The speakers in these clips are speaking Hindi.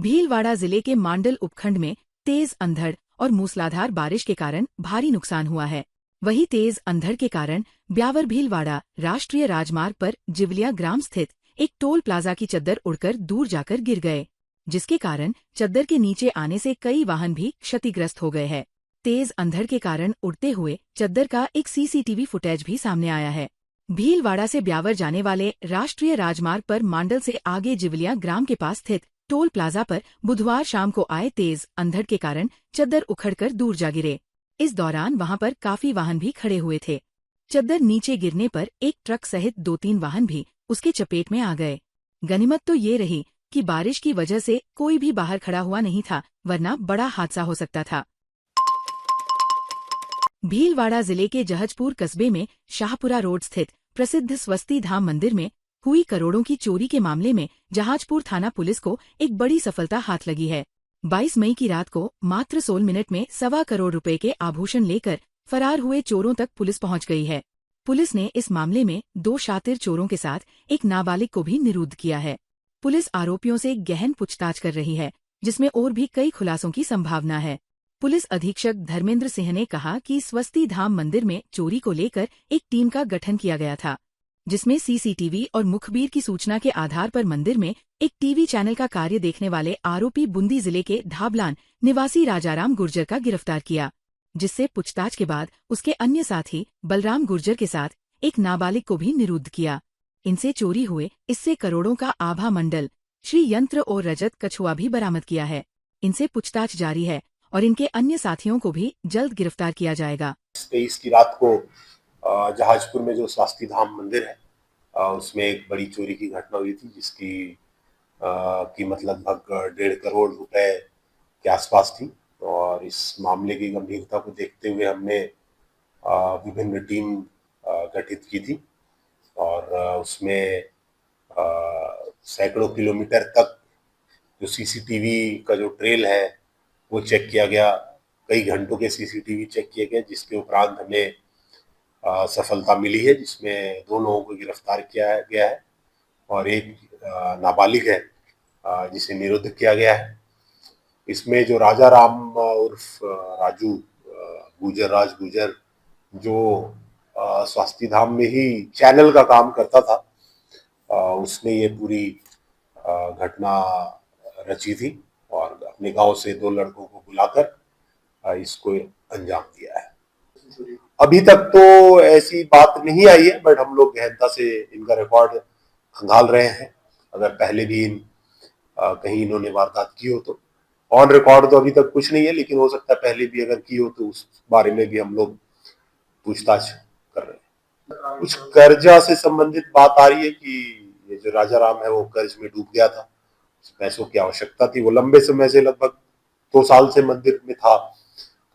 भीलवाड़ा जिले के मांडल उपखंड में तेज अंधड़ और मूसलाधार बारिश के कारण भारी नुकसान हुआ है। वहीं तेज अंधड़ के कारण ब्यावर भीलवाड़ा राष्ट्रीय राजमार्ग पर जिवलिया ग्राम स्थित एक टोल प्लाजा की चद्दर उड़कर दूर जाकर गिर गए, जिसके कारण चद्दर के नीचे आने से कई वाहन भी क्षतिग्रस्त हो गए हैं। तेज अंधड़ के कारण उड़ते हुए चद्दर का एक सीसीटीवी फुटेज भी सामने आया है। भीलवाड़ा से ब्यावर जाने वाले राष्ट्रीय राजमार्ग पर मांडल से आगे जिवलिया ग्राम के पास स्थित टोल प्लाजा पर बुधवार शाम को आए तेज अंधड़ के कारण चद्दर उखड़कर दूर जा गिरे। इस दौरान वहां पर काफी वाहन भी खड़े हुए थे। चद्दर नीचे गिरने पर एक ट्रक सहित 2-3 वाहन भी उसके चपेट में आ गए। गनीमत तो ये रही कि बारिश की वजह से कोई भी बाहर खड़ा हुआ नहीं था, वरना बड़ा हादसा हो सकता था। भीलवाड़ा जिले के जहजपुर कस्बे में शाहपुरा रोड स्थित प्रसिद्ध स्वस्ति धाम मंदिर में हुई करोड़ों की चोरी के मामले में जहाजपुर थाना पुलिस को एक बड़ी सफलता हाथ लगी है। 22 मई की रात को मात्र 16 मिनट में 1.25 करोड़ रुपए के आभूषण लेकर फरार हुए चोरों तक पुलिस पहुंच गई है। पुलिस ने इस मामले में 2 शातिर चोरों के साथ एक नाबालिग को भी निरुद्ध किया है। पुलिस आरोपियों से गहन पूछताछ कर रही है, जिसमें और भी कई खुलासों की संभावना है। पुलिस अधीक्षक धर्मेंद्र सिंह ने कहा कि स्वस्ति धाम मंदिर में चोरी को लेकर एक टीम का गठन किया गया था, जिसमें सीसीटीवी और मुखबिर की सूचना के आधार पर मंदिर में एक टीवी चैनल का कार्य देखने वाले आरोपी बूंदी जिले के ढाबलान निवासी राजाराम गुर्जर का गिरफ्तार किया, जिससे पूछताछ के बाद उसके अन्य साथी बलराम गुर्जर के साथ एक नाबालिग को भी निरुद्ध किया। इनसे चोरी हुए इससे करोड़ों का आभा मंडल, श्री यंत्र और रजत कछुआ भी बरामद किया है। इनसे पूछताछ जारी है और इनके अन्य साथियों को भी जल्द गिरफ्तार किया जाएगा। 23 की रात को जहाजपुर में जो स्वस्ति धाम मंदिर है उसमें एक बड़ी चोरी की घटना हुई थी, जिसकी कीमत लगभग 1.5 करोड़ रुपए के आसपास थी। और इस मामले की गंभीरता को देखते हुए हमने विभिन्न टीम गठित की थी और उसमें सैकड़ों किलोमीटर तक जो सीसीटीवी का जो ट्रेल है वो चेक किया गया। कई घंटों के सीसीटीवी चेक किए गए, जिसके उपरांत हमें सफलता मिली है, जिसमें 2 लोगों को गिरफ्तार किया गया है और एक नाबालिग है जिसे निरुद्ध किया गया है। इसमें जो राजाराम उर्फ राजू राज गुजर जो स्वस्ति धाम में ही चैनल का काम करता था, उसने ये पूरी घटना रची थी और अपने गांव से 2 लड़कों को बुलाकर इसको अंजाम दिया है। अभी तक तो ऐसी बात नहीं आई है, बट हम लोग गहनता से इनका रिकॉर्ड खंगाल रहे हैं। अगर पहले भी कहीं इन्होंने वारदात की हो तो ऑन रिकॉर्ड तो अभी तक कुछ नहीं है, लेकिन हो सकता है पहले भी अगर की हो तो उस बारे में भी हम लोग पूछताछ कर रहे हैं। कुछ कर्जा से संबंधित बात आ रही है कि ये जो राजाराम है वो कर्ज में डूब गया था, पैसों की आवश्यकता थी। वो लंबे समय से लगभग 2 साल से मंदिर में था,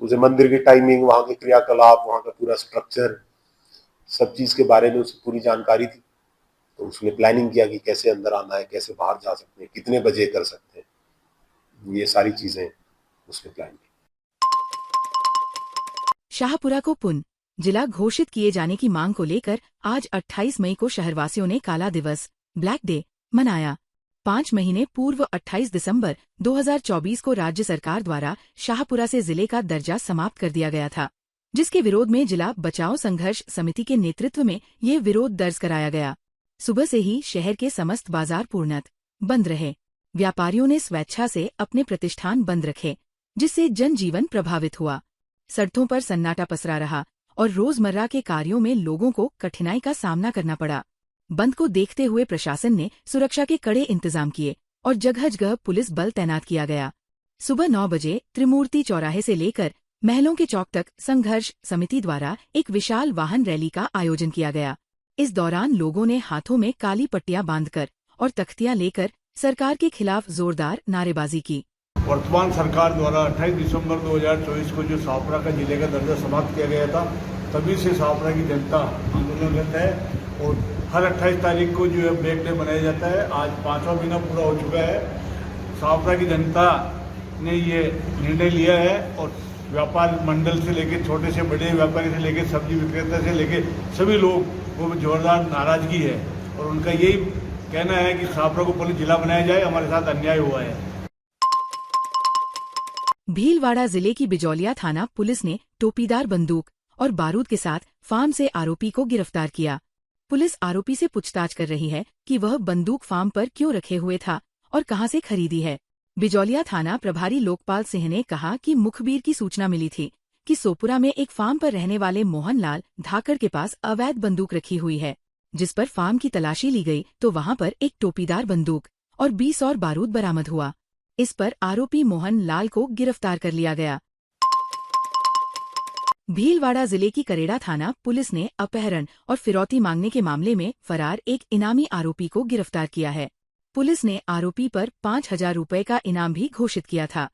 तो उसे मंदिर की टाइमिंग, वहां के क्रियाकलाप, वहां का पूरा स्ट्रक्चर, सब चीज के बारे में उसे पूरी जानकारी थी। तो उसने प्लानिंग किया कि कैसे अंदर आना है, कैसे बाहर जा सकते हैं, कितने बजे कर सकते हैं, ये सारी चीजें उसने प्लान की। शाहपुरा को पुन जिला घोषित किए जाने की मांग को लेकर आज 28 मई को शहरवासियों ने काला दिवस ब्लैक डे मनाया। 5 महीने पूर्व 28 दिसंबर 2024 को राज्य सरकार द्वारा शाहपुरा से जिले का दर्जा समाप्त कर दिया गया था, जिसके विरोध में जिला बचाओ संघर्ष समिति के नेतृत्व में ये विरोध दर्ज कराया गया। सुबह से ही शहर के समस्त बाजार पूर्णतः बंद रहे। व्यापारियों ने स्वेच्छा से अपने प्रतिष्ठान बंद रखे, जिससे जनजीवन प्रभावित हुआ। सड़कों पर सन्नाटा पसरा रहा और रोजमर्रा के कार्यों में लोगों को कठिनाई का सामना करना पड़ा। बंद को देखते हुए प्रशासन ने सुरक्षा के कड़े इंतजाम किए और जगह जगह पुलिस बल तैनात किया गया। सुबह 9 बजे त्रिमूर्ति चौराहे से लेकर महलों के चौक तक संघर्ष समिति द्वारा एक विशाल वाहन रैली का आयोजन किया गया। इस दौरान लोगों ने हाथों में काली पट्टियां बांधकर और तख्तियां लेकर सरकार के खिलाफ जोरदार नारेबाजी की। वर्तमान सरकार द्वारा 28 दिसंबर 2024 को जो शाहपुरा का जिले का दर्जा समाप्त किया गया था, तभी से शाहपुरा की जनता आंदोलनरत है और हर 28 तारीख को जो है ब्लैक डे मनाया जाता है। आज 5वां महीना पूरा हो चुका है। शाहपुरा की जनता ने ये निर्णय लिया है और व्यापार मंडल से लेकर छोटे से बड़े व्यापारी से लेकर सब्जी विक्रेता से लेकर सभी लोग वो जोरदार नाराजगी है और उनका यही कहना है कि शाहपुरा को पुलिस जिला बनाया जाए, हमारे साथ अन्याय हुआ है। भीलवाड़ा जिले की बिजौलिया थाना पुलिस ने टोपीदार बंदूक और बारूद के साथ फार्म से आरोपी को गिरफ्तार किया। पुलिस आरोपी से पूछताछ कर रही है कि वह बंदूक फार्म पर क्यों रखे हुए था और कहां से खरीदी है। बिजौलिया थाना प्रभारी लोकपाल सिंह ने कहा कि मुखबिर की सूचना मिली थी कि सोपुरा में एक फार्म पर रहने वाले मोहन लाल धाकड़ के पास अवैध बंदूक रखी हुई है, जिस पर फार्म की तलाशी ली गई तो वहां पर एक टोपीदार बंदूक और 20 और बारूद बरामद हुआ। इस पर आरोपी मोहन लाल को गिरफ्तार कर लिया गया। भीलवाड़ा जिले की करेड़ा थाना पुलिस ने अपहरण और फिरौती मांगने के मामले में फरार एक इनामी आरोपी को गिरफ्तार किया है। पुलिस ने आरोपी पर 5,000 रुपए का इनाम भी घोषित किया था।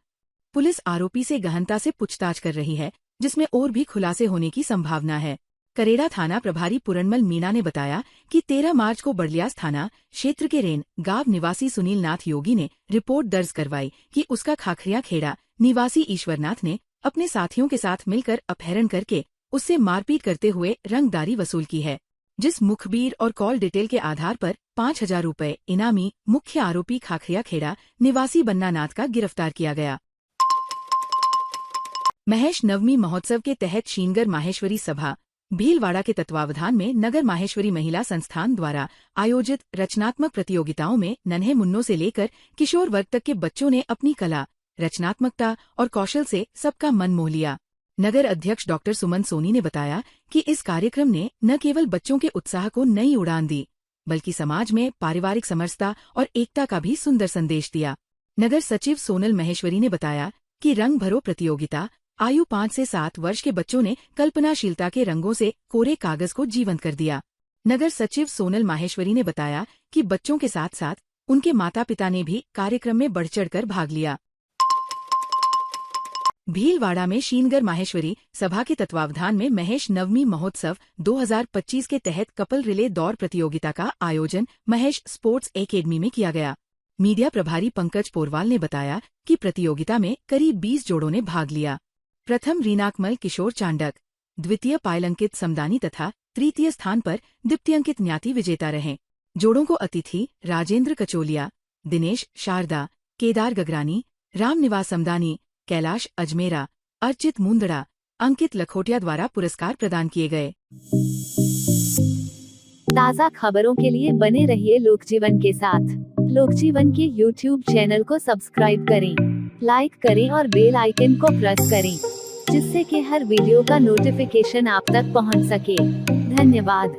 पुलिस आरोपी से गहनता से पूछताछ कर रही है, जिसमें और भी खुलासे होने की संभावना है। करेड़ा थाना प्रभारी पुरनमल मीणा ने बताया कि 13 मार्च को बड़लियास थाना क्षेत्र के रेन गांव निवासी सुनील नाथ योगी ने रिपोर्ट दर्ज करवाई कि उसका खाखरिया खेड़ा निवासी ईश्वरनाथ ने अपने साथियों के साथ मिलकर अपहरण करके उससे मारपीट करते हुए रंगदारी वसूल की है। जिस मुखबिर और कॉल डिटेल के आधार पर 5,000 रुपए इनामी मुख्य आरोपी खाखरिया खेड़ा निवासी बन्ना नाथ का गिरफ्तार किया गया। महेश नवमी महोत्सव के तहत शीनगर माहेश्वरी सभा भीलवाड़ा के तत्वावधान में नगर माहेश्वरी महिला संस्थान द्वारा आयोजित रचनात्मक प्रतियोगिताओं में नन्हे मुन्नों से लेकर किशोर वर्ग तक के बच्चों ने अपनी कला, रचनात्मकता और कौशल से सबका मन मोह लिया। नगर अध्यक्ष डॉक्टर सुमन सोनी ने बताया कि इस कार्यक्रम ने न केवल बच्चों के उत्साह को नई उड़ान दी, बल्कि समाज में पारिवारिक समरसता और एकता का भी सुंदर संदेश दिया। नगर सचिव सोनल महेश्वरी ने बताया कि रंग भरो प्रतियोगिता आयु 5 से 7 वर्ष के बच्चों ने कल्पनाशीलता के रंगों से कोरे कागज को जीवंत कर दिया। नगर सचिव सोनल माहेश्वरी ने बताया कि बच्चों के साथ साथ उनके माता पिता ने भी कार्यक्रम में बढ़-चढ़कर भाग लिया। भीलवाड़ा में शीनगर माहेश्वरी सभा के तत्वावधान में महेश नवमी महोत्सव 2025 के तहत कपल रिले दौड़ प्रतियोगिता का आयोजन महेश स्पोर्ट्स एकेडमी में किया गया। मीडिया प्रभारी पंकज पोरवाल ने बताया कि प्रतियोगिता में करीब 20 जोड़ों ने भाग लिया। प्रथम रीनाकमल किशोर चांडक, द्वितीय पायलंकित समदानी तथा तृतीय स्थान पर दीप्तियंकित न्याति विजेता रहे। जोड़ों को अतिथि राजेंद्र कचोलिया, दिनेश शारदा, केदार गगरानी, रामनिवास समदानी, कैलाश अजमेरा, अर्चित मुंदड़ा, अंकित लखोटिया द्वारा पुरस्कार प्रदान किए गए। ताज़ा खबरों के लिए बने रहिए लोकजीवन के साथ। लोकजीवन के YouTube चैनल को सब्सक्राइब करें, लाइक करें और बेल आइकन को प्रेस करें, जिससे कि हर वीडियो का नोटिफिकेशन आप तक पहुंच सके। धन्यवाद।